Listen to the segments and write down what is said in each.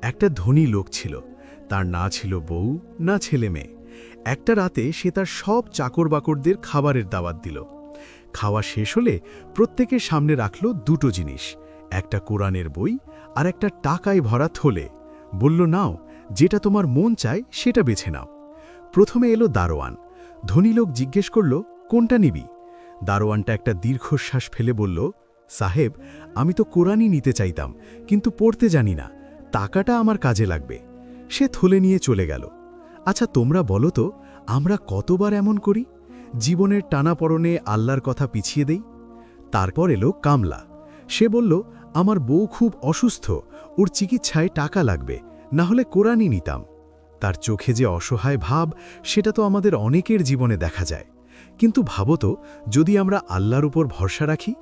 একটা ধনী লোক ছিল। তার না ছিল বউ, না ছেলে মেয়ে। একটা রাতে সে তার সব চাকর-বাকরদের খাবারের দাওয়াত দিল। খাওয়া শেষ হলে প্রত্যেকের সামনে রাখল দুটো জিনিস, একটা কোরআনের বই আর একটা টাকায় ভরা থলে। বলল, নাও, যেটা তোমার মন চায় সেটা বেছে নাও। প্রথমে এলো দারোয়ান। ধনী লোক জিজ্ঞেস করল, কোনটা নিবি? দারোয়ানটা একটা দীর্ঘশ্বাস ফেলে বলল, সাহেব, আমি তো কোরআনই নিতে চাইতাম, কিন্তু পড়তে জানি না। টাকাটা আমার কাজে লাগবে। সে থলে নিয়ে চলে গেল। আচ্ছা, তোমরা বলো তো, আমরা কতবার এমন করি? জীবনের টানাপড়নে আল্লাহর কথা পিছিয়ে দেই। তারপর এলো কামলা। সে বলল, আমার বউ খুব অসুস্থ, ওর চিকিৎসায় টাকা লাগবে, না হলে কোরআনই নিতাম। তার চোখে যে অসহায় ভাব, সেটা তো আমাদের অনেকের জীবনে দেখা যায়। কিন্তু ভাবো তো, যদি আমরা আল্লাহর উপর ভরসা রাখি।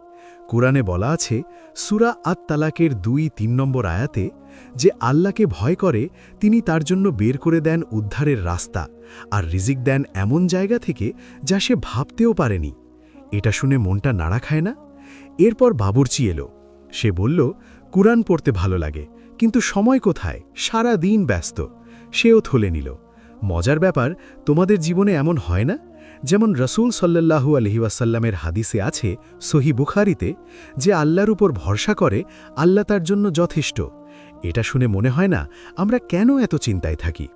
কোরআনে বলা আছে, সূরা আত-তালাকের ২-৩ নম্বর আয়াতে, যে আল্লাহকে ভয় করে তিনি তার জন্য বের করে দেন উদ্ধারের রাস্তা, আর রিজিক দেন এমন জায়গা থেকে যা সে ভাবতেও পারেনি। এটা শুনে মনটা নাড়া খায় না? এরপর বাবুর্চি এলো। সে বলল, কুরআন পড়তে ভালো লাগে, কিন্তু সময় কোথায়, সারা দিন ব্যস্ত। সেও থলে নিল। মজার ব্যাপার, তোমাদের জীবনে এমন হয় না? যেমন রসূল সাল্লাল্লাহু আলাইহি ওয়াসাল্লামের হাদিসে আছে সহিহ বুখারীতে, যে আল্লাহর উপর ভরসা করে আল্লাহ তার জন্য যথেষ্ট। এটা শুনে মনে হয় না আমরা কেন এত চিন্তায় থাকি?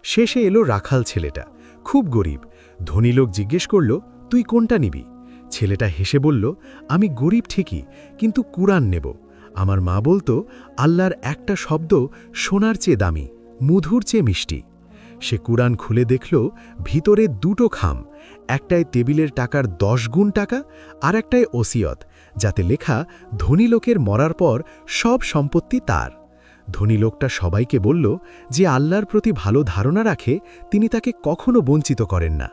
শেষে এলো রাখাল ছেলেটা, খুব গরিব। ধনী লোক জিজ্ঞেস করল, তুই কোনটা নিবি? ছেলেটা হেসে বলল, আমি গরিব ঠিকই, কিন্তু কুরআন নেব। আমার মা বলতো, আল্লাহর একটা শব্দ সোনার চেয়ে দামি, মধুর চেয়ে মিষ্টি। সে কুরআন খুলে দেখল, ভিতরে দুটো খাম, একটায় টেবিলের টাকার 10 গুণ টাকা, আর একটায় ওসিয়ত, যাতে লেখা ধনী লোকের মরার পর সব সম্পত্তি তার। ধনী লোকটা সবাইকে বলল, যে আল্লাহর প্রতি ভালো ধারণা রাখে তিনি তাকে কখনো বঞ্চিত করেন না।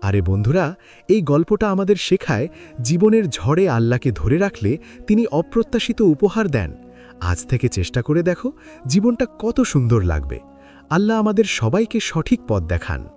আরে বন্ধুরা, এই গল্পটা আমাদের শেখায়, জীবনের ঝড়ে আল্লাহকে ধরে রাখলে তিনি অপ্রত্যাশিত উপহার দেন। আজ থেকে চেষ্টা করে দেখো, জীবনটা কত সুন্দর লাগবে। আল্লাহ আমাদের সবাইকে সঠিক পথ দেখান।